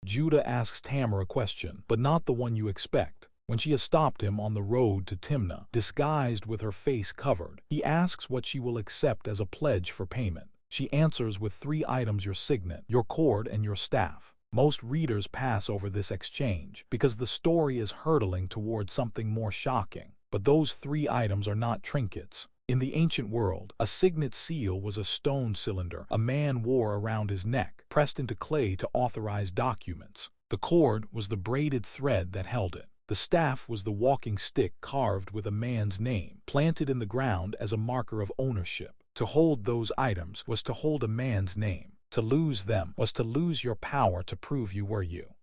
Judah asks Tamar a question, but not the one you expect. When she has stopped him on the road to Timnah, disguised with her face covered, he asks what she will accept as a pledge for payment. She answers with 3 items: your signet, your cord, and your staff. Most readers pass over this exchange because the story is hurtling towards something more shocking. But those 3 items are not trinkets. In the ancient world, a signet seal was a stone cylinder a man wore around his neck, pressed into clay to authorize documents. The cord was the braided thread that held it. The staff was the walking stick carved with a man's name, planted in the ground as a marker of ownership. To hold those items was to hold a man's name. To lose them was to lose your power to prove you were you.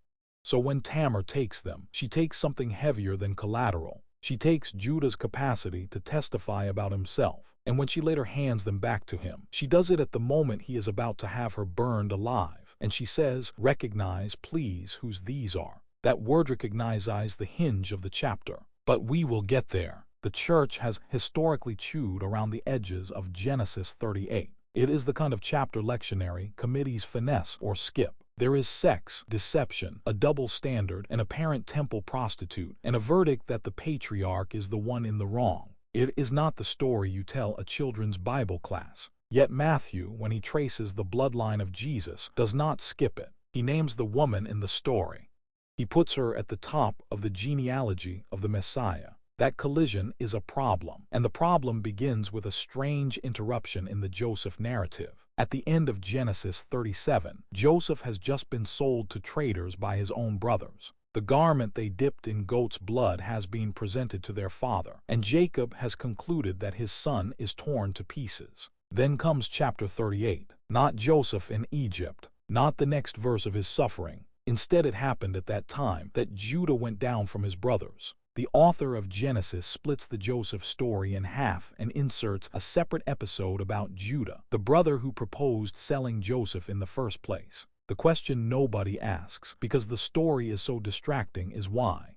So when Tamar takes them, she takes something heavier than collateral. She takes Judah's capacity to testify about himself, and when she later hands them back to him, she does it at the moment he is about to have her burned alive, and she says, "Recognize, please, whose these are." That word recognize is the hinge of the chapter. But we will get there. The church has historically chewed around the edges of Genesis 38. It is the kind of chapter lectionary committees finesse or skip. There is sex, deception, a double standard, an apparent temple prostitute, and a verdict that the patriarch is the one in the wrong. It is not the story you tell a children's Bible class. Yet Matthew, when he traces the bloodline of Jesus, does not skip it. He names the woman in the story. He puts her at the top of the genealogy of the Messiah. That collision is a problem, and the problem begins with a strange interruption in the Joseph narrative. At the end of Genesis 37, Joseph has just been sold to traders by his own brothers. The garment they dipped in goat's blood has been presented to their father, and Jacob has concluded that his son is torn to pieces. Then comes chapter 38. Not Joseph in Egypt, not the next verse of his suffering. Instead, it happened at that time that Judah went down from his brothers. The author of Genesis splits the Joseph story in half and inserts a separate episode about Judah, the brother who proposed selling Joseph in the first place. The question nobody asks, because the story is so distracting, is why?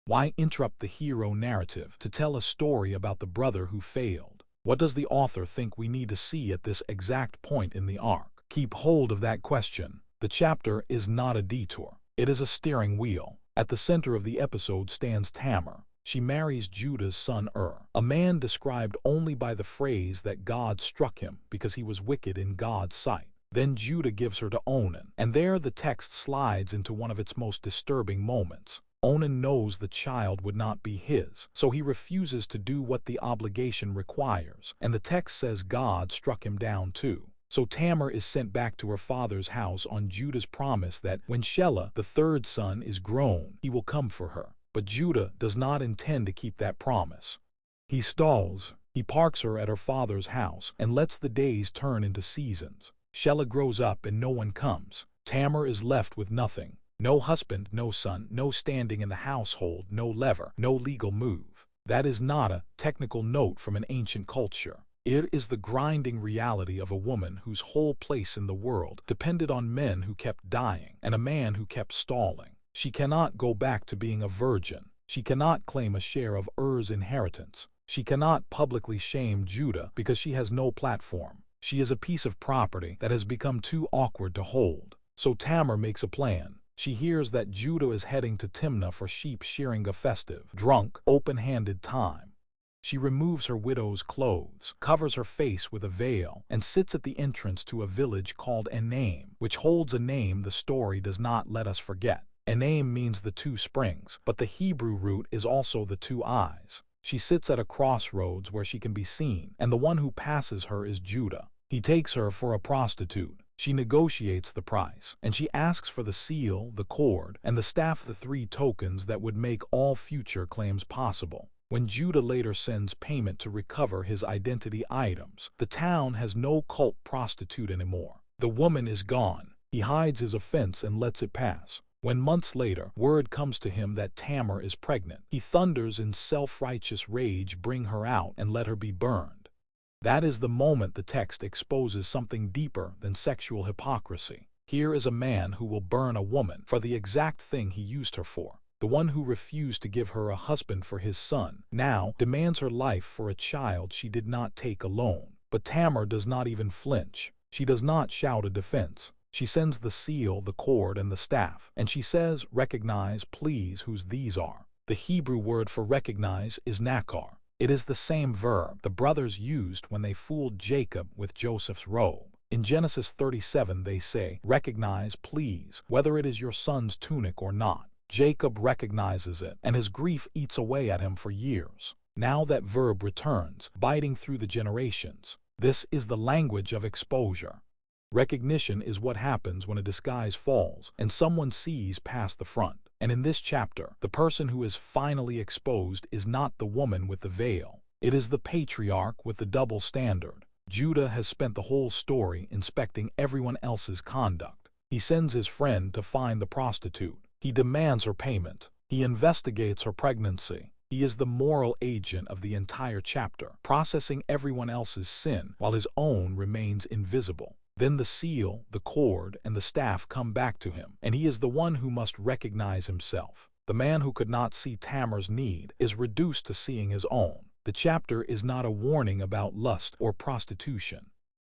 Why interrupt the hero narrative to tell a story about the brother who failed? What does the author think we need to see at this exact point in the arc? Keep hold of that question. The chapter is not a detour. It is a steering wheel. At the center of the episode stands Tamar. She marries Judah's son a man described only by the phrase that God struck him because he was wicked in God's sight. Then Judah gives her to Onan, and there the text slides into one of its most disturbing moments. Onan knows the child would not be his, so he refuses to do what the obligation requires, and the text says God struck him down too. So Tamar is sent back to her father's house on Judah's promise that when Shelah, the 3rd son, is grown, he will come for her. But Judah does not intend to keep that promise. He stalls. He parks her at her father's house and lets the days turn into seasons. Shelah grows up and no one comes. Tamar is left with nothing. No husband, no son, no standing in the household, no lever, no legal move. That is not a technical note from an ancient culture. It is the grinding reality of a woman whose whole place in the world depended on men who kept dying and a man who kept stalling. She cannot go back to being a virgin. She cannot claim a share of Er's inheritance. She cannot publicly shame Judah because she has no platform. She is a piece of property that has become too awkward to hold. So Tamar makes a plan. She hears that Judah is heading to Timnah for sheep shearing, a festive, drunk, open-handed time. She removes her widow's clothes, covers her face with a veil, and sits at the entrance to a village called Enaim, which holds a name the story does not let us forget. Enaim means the 2 springs, but the Hebrew root is also the 2 eyes. She sits at a crossroads where she can be seen, and the one who passes her is Judah. He takes her for a prostitute. She negotiates the price, and she asks for the seal, the cord, and the staff, the 3 tokens that would make all future claims possible. When Judah later sends payment to recover his identity items, the town has no cult prostitute anymore. The woman is gone. He hides his offense and lets it pass. When months later, word comes to him that Tamar is pregnant, he thunders in self-righteous rage, "Bring her out and let her be burned." That is the moment the text exposes something deeper than sexual hypocrisy. Here is a man who will burn a woman for the exact thing he used her for. The one who refused to give her a husband for his son now demands her life for a child she did not take alone. But Tamar does not even flinch. She does not shout a defense. She sends the seal, the cord, and the staff, and she says, "Recognize, please, whose these are." The Hebrew word for recognize is nakar. It is the same verb the brothers used when they fooled Jacob with Joseph's robe. In Genesis 37 they say, "Recognize, please, whether it is your son's tunic or not." Jacob recognizes it, and his grief eats away at him for years. Now that verb returns, biting through the generations. This is the language of exposure. Recognition is what happens when a disguise falls and someone sees past the front. And in this chapter, the person who is finally exposed is not the woman with the veil. It is the patriarch with the double standard. Judah has spent the whole story inspecting everyone else's conduct. He sends his friend to find the prostitute. He demands her payment. He investigates her pregnancy. He is the moral agent of the entire chapter, processing everyone else's sin while his own remains invisible. Then the seal, the cord, and the staff come back to him, and he is the one who must recognize himself. The man who could not see Tamar's need is reduced to seeing his own. The chapter is not a warning about lust or prostitution.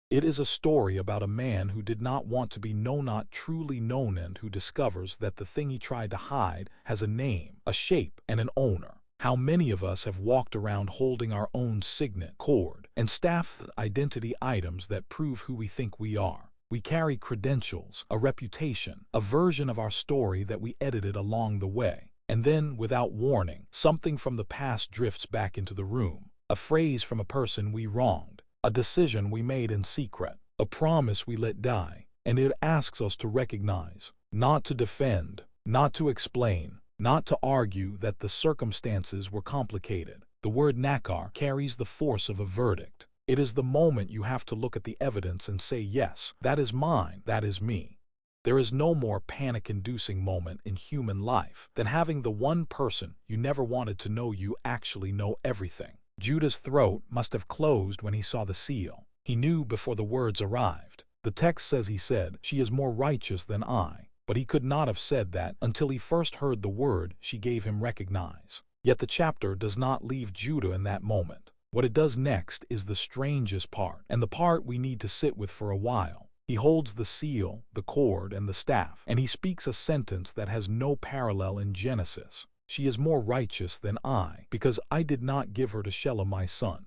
It is a story about a man who did not want to be not truly known and who discovers that the thing he tried to hide has a name, a shape, and an owner. How many of us have walked around holding our own signet, cord, and staff, identity items that prove who we think we are? We carry credentials, a reputation, a version of our story that we edited along the way. And then, without warning, something from the past drifts back into the room. A phrase from a person we wronged, a decision we made in secret, a promise we let die. And it asks us to recognize, not to defend, not to explain, not to argue that the circumstances were complicated. The word nakar carries the force of a verdict. It is the moment you have to look at the evidence and say, yes, that is mine, that is me. There is no more panic-inducing moment in human life than having the one person you never wanted to know you actually know everything. Judah's throat must have closed when he saw the seal. He knew before the words arrived. The text says he said, "She is more righteous than I." But he could not have said that until he first heard the word she gave him recognize. Yet the chapter does not leave Judah in that moment. What it does next is the strangest part, and the part we need to sit with for a while. He holds the seal, the cord, and the staff, and he speaks a sentence that has no parallel in Genesis. "She is more righteous than I, because I did not give her to Shelah my son."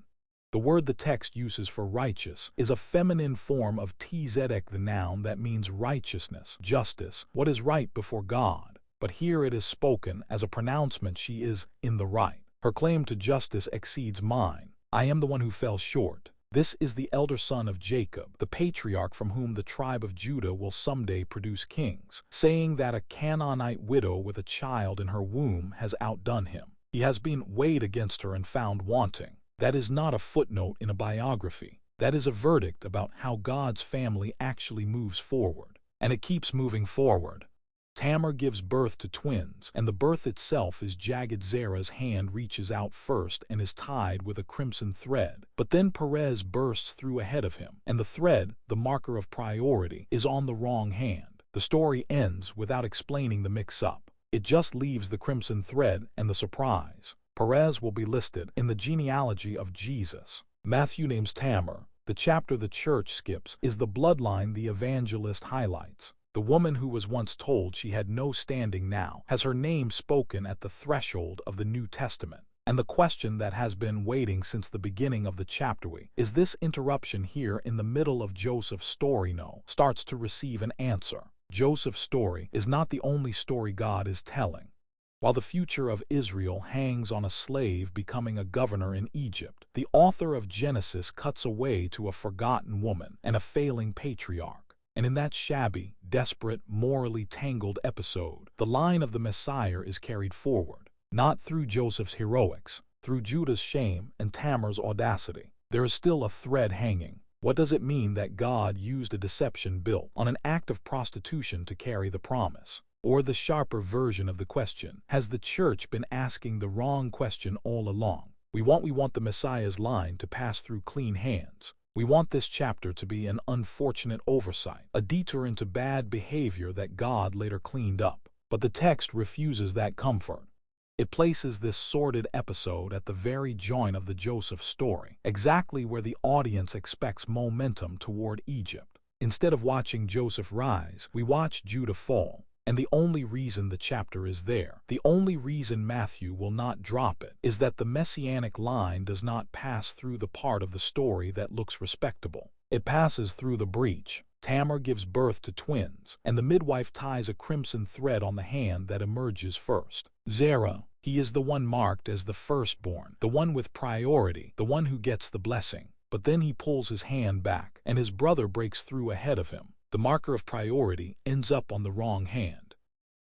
The word the text uses for righteous is a feminine form of tzedek, the noun that means righteousness, justice, what is right before God. But here it is spoken as a pronouncement: she is in the right. Her claim to justice exceeds mine. I am the one who fell short. This is the elder son of Jacob, the patriarch from whom the tribe of Judah will someday produce kings, saying that a Canaanite widow with a child in her womb has outdone him. He has been weighed against her and found wanting. That is not a footnote in a biography. That is a verdict about how God's family actually moves forward. And it keeps moving forward. Tamar gives birth to twins, and the birth itself is jagged. Zerah's hand reaches out first and is tied with a crimson thread. But then Perez bursts through ahead of him, and the thread, the marker of priority, is on the wrong hand. The story ends without explaining the mix-up. It just leaves the crimson thread and the surprise. Perez will be listed in the genealogy of Jesus. Matthew names Tamar. The chapter the church skips is the bloodline the evangelist highlights. The woman who was once told she had no standing now has her name spoken at the threshold of the New Testament. And the question that has been waiting since the beginning of the chapter, is this interruption here in the middle of Joseph's story, starts to receive an answer. Joseph's story is not the only story God is telling. While the future of Israel hangs on a slave becoming a governor in Egypt, the author of Genesis cuts away to a forgotten woman and a failing patriarch. And in that shabby, desperate, morally tangled episode, the line of the Messiah is carried forward, not through Joseph's heroics, through Judah's shame and Tamar's audacity. There is still a thread hanging. What does it mean that God used a deception built on an act of prostitution to carry the promise? Or the sharper version of the question, has the church been asking the wrong question all along? We want the Messiah's line to pass through clean hands. We want this chapter to be an unfortunate oversight, a detour into bad behavior that God later cleaned up. But the text refuses that comfort. It places this sordid episode at the very joint of the Joseph story, exactly where the audience expects momentum toward Egypt. Instead of watching Joseph rise, we watch Judah fall. And the only reason the chapter is there, the only reason Matthew will not drop it, is that the messianic line does not pass through the part of the story that looks respectable. It passes through the breach. Tamar gives birth to twins, and the midwife ties a crimson thread on the hand that emerges first. Zerah, he is the one marked as the firstborn, the one with priority, the one who gets the blessing. But then he pulls his hand back, and his brother breaks through ahead of him. The marker of priority ends up on the wrong hand.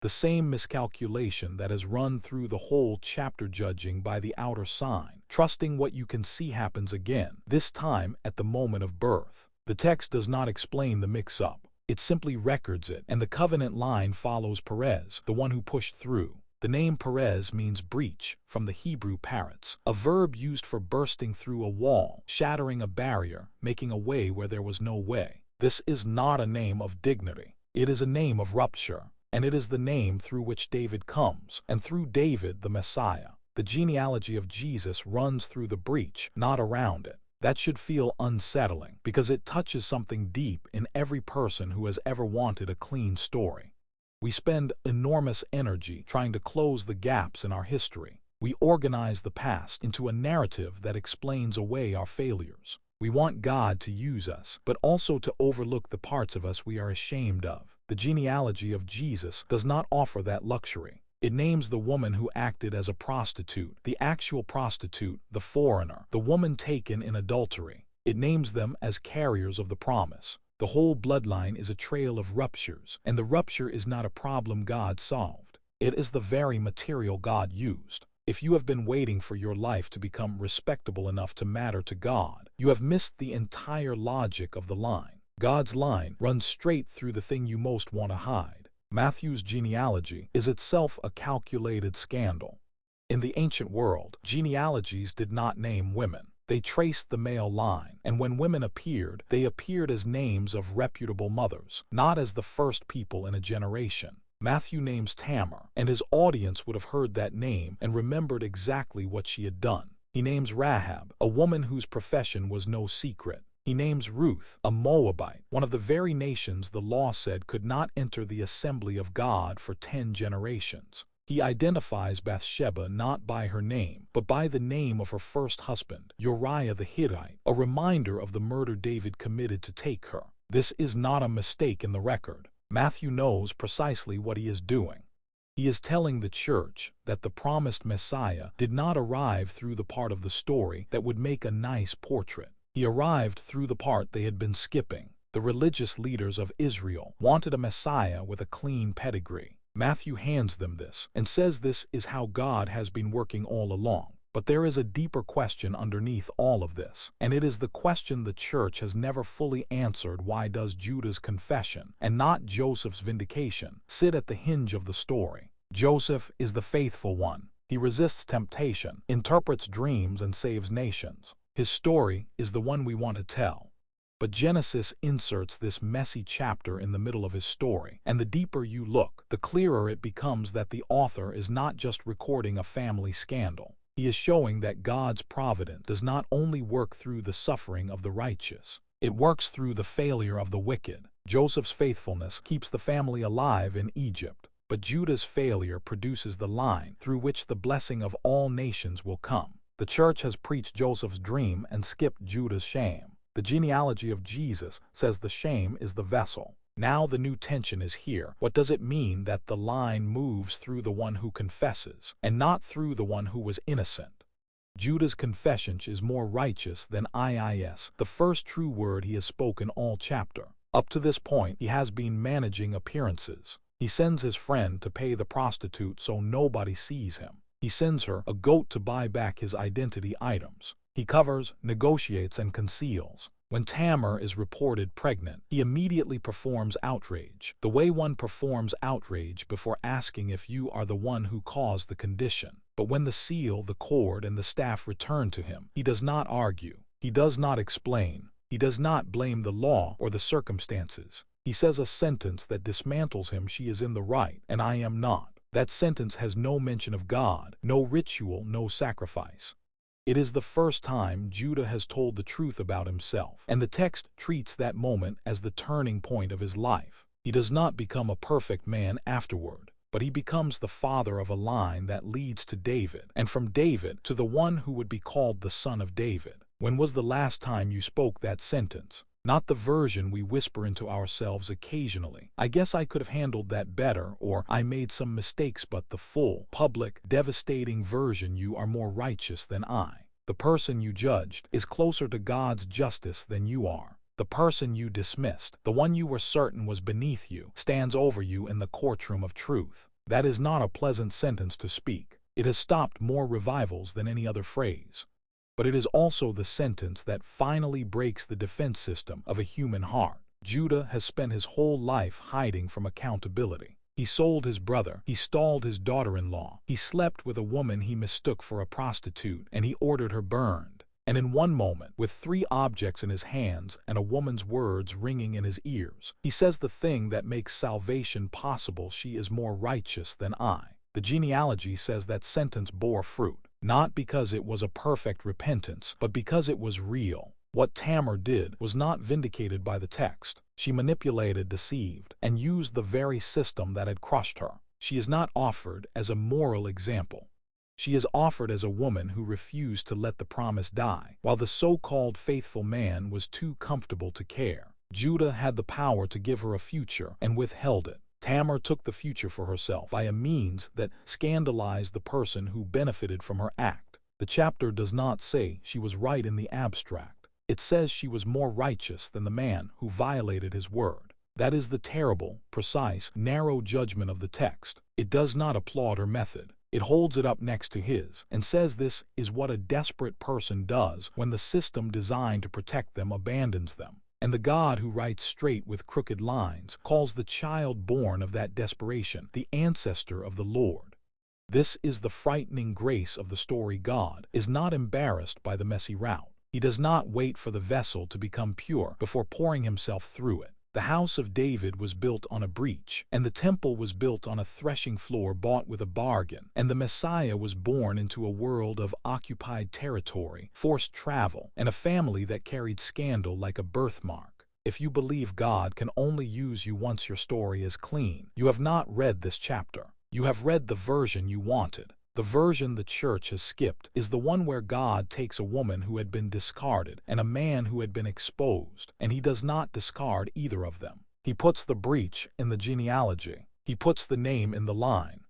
The same miscalculation that has run through the whole chapter, judging by the outer sign, trusting what you can see happens again, this time at the moment of birth. The text does not explain the mix-up. It simply records it, and the covenant line follows Perez, the one who pushed through. The name Perez means breach, from the Hebrew parets, a verb used for bursting through a wall, shattering a barrier, making a way where there was no way. This is not a name of dignity. It is a name of rupture, and it is the name through which David comes, and through David the Messiah. The genealogy of Jesus runs through the breach, not around it. That should feel unsettling, because it touches something deep in every person who has ever wanted a clean story. We spend enormous energy trying to close the gaps in our history. We organize the past into a narrative that explains away our failures. We want God to use us, but also to overlook the parts of us we are ashamed of. The genealogy of Jesus does not offer that luxury. It names the woman who acted as a prostitute, the actual prostitute, the foreigner, the woman taken in adultery. It names them as carriers of the promise. The whole bloodline is a trail of ruptures, and the rupture is not a problem God solved. It is the very material God used. If you have been waiting for your life to become respectable enough to matter to God, you have missed the entire logic of the line. God's line runs straight through the thing you most want to hide. Matthew's genealogy is itself a calculated scandal. In the ancient world, genealogies did not name women. They traced the male line, and when women appeared, they appeared as names of reputable mothers, not as the first people in a generation. Matthew names Tamar, and his audience would have heard that name and remembered exactly what she had done. He names Rahab, a woman whose profession was no secret. He names Ruth, a Moabite, one of the very nations the law said could not enter the assembly of God for 10 generations. He identifies Bathsheba not by her name, but by the name of her first husband, Uriah the Hittite, a reminder of the murder David committed to take her. This is not a mistake in the record. Matthew knows precisely what he is doing. He is telling the church that the promised Messiah did not arrive through the part of the story that would make a nice portrait. He arrived through the part they had been skipping. The religious leaders of Israel wanted a Messiah with a clean pedigree. Matthew hands them this and says this is how God has been working all along. But there is a deeper question underneath all of this, and it is the question the church has never fully answered. Why does Judah's confession, and not Joseph's vindication, sit at the hinge of the story? Joseph is the faithful one. He resists temptation, interprets dreams, and saves nations. His story is the one we want to tell. But Genesis inserts this messy chapter in the middle of his story, and the deeper you look, the clearer it becomes that the author is not just recording a family scandal. He is showing that God's providence does not only work through the suffering of the righteous, it works through the failure of the wicked. Joseph's faithfulness keeps the family alive in Egypt, but Judah's failure produces the line through which the blessing of all nations will come. The church has preached Joseph's dream and skipped Judah's shame. The genealogy of Jesus says the shame is the vessel. Now the new tension is here. What does it mean that the line moves through the one who confesses, and not through the one who was innocent? Judah's confession is more righteous than IIS, the first true word he has spoken all chapter. Up to this point, he has been managing appearances. He sends his friend to pay the prostitute so nobody sees him. He sends her a goat to buy back his identity items. He covers, negotiates, and conceals. When Tamar is reported pregnant, he immediately performs outrage, the way one performs outrage before asking if you are the one who caused the condition. But when the seal, the cord, and the staff return to him, he does not argue. He does not explain. He does not blame the law or the circumstances. He says a sentence that dismantles him. She is in the right, and I am not. That sentence has no mention of God, no ritual, no sacrifice. It is the first time Judah has told the truth about himself, and the text treats that moment as the turning point of his life. He does not become a perfect man afterward, but he becomes the father of a line that leads to David, and from David to the one who would be called the son of David. When was the last time you spoke that sentence? Not the version we whisper into ourselves occasionally. I guess I could have handled that better, or I made some mistakes, but the full, public, devastating version, you are more righteous than I. The person you judged is closer to God's justice than you are. The person you dismissed, the one you were certain was beneath you, stands over you in the courtroom of truth. That is not a pleasant sentence to speak. It has stopped more revivals than any other phrase. But it is also the sentence that finally breaks the defense system of a human heart. Judah has spent his whole life hiding from accountability. He sold his brother, he stalled his daughter-in-law, he slept with a woman he mistook for a prostitute, and he ordered her burned. And in one moment, with 3 objects in his hands and a woman's words ringing in his ears, he says the thing that makes salvation possible: she is more righteous than I. The genealogy says that sentence bore fruit, not because it was a perfect repentance, but because it was real. What Tamar did was not vindicated by the text. She manipulated, deceived, and used the very system that had crushed her. She is not offered as a moral example. She is offered as a woman who refused to let the promise die, while the so-called faithful man was too comfortable to care. Judah had the power to give her a future and withheld it. Tamar took the future for herself by a means that scandalized the person who benefited from her act. The chapter does not say she was right in the abstract. It says she was more righteous than the man who violated his word. That is the terrible, precise, narrow judgment of the text. It does not applaud her method. It holds it up next to his and says this is what a desperate person does when the system designed to protect them abandons them. And the God who writes straight with crooked lines calls the child born of that desperation the ancestor of the Lord. This is the frightening grace of the story. God is not embarrassed by the messy route. He does not wait for the vessel to become pure before pouring himself through it. The house of David was built on a breach, and the temple was built on a threshing floor bought with a bargain, and the Messiah was born into a world of occupied territory, forced travel, and a family that carried scandal like a birthmark. If you believe God can only use you once your story is clean, you have not read this chapter. You have read the version you wanted. The version the church has skipped is the one where God takes a woman who had been discarded and a man who had been exposed, and he does not discard either of them. He puts the breach in the genealogy. He puts the name in the line.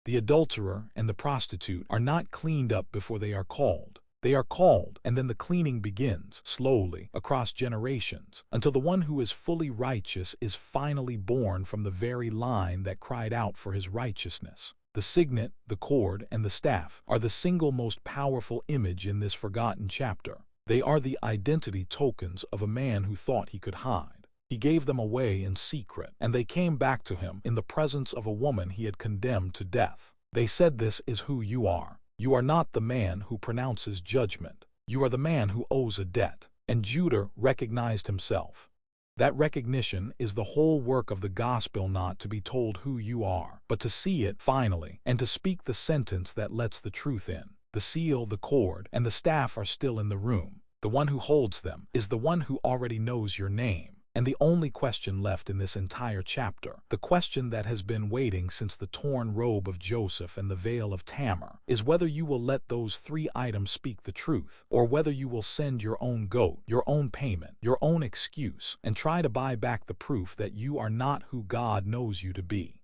The adulterer and the prostitute are not cleaned up before they are called. They are called, and then the cleaning begins, slowly, across generations, until the one who is fully righteous is finally born from the very line that cried out for his righteousness. The signet, the cord, and the staff are the single most powerful image in this forgotten chapter. They are the identity tokens of a man who thought he could hide. He gave them away in secret, and they came back to him in the presence of a woman he had condemned to death. They said, "This is who you are. You are not the man who pronounces judgment. You are the man who owes a debt." And Judah recognized himself. That recognition is the whole work of the gospel, not to be told who you are, but to see it finally, and to speak the sentence that lets the truth in. The seal, the cord, and the staff are still in the room. The one who holds them is the one who already knows your name. And the only question left in this entire chapter, the question that has been waiting since the torn robe of Joseph and the veil of Tamar, is whether you will let those 3 items speak the truth, or whether you will send your own goat, your own payment, your own excuse, and try to buy back the proof that you are not who God knows you to be.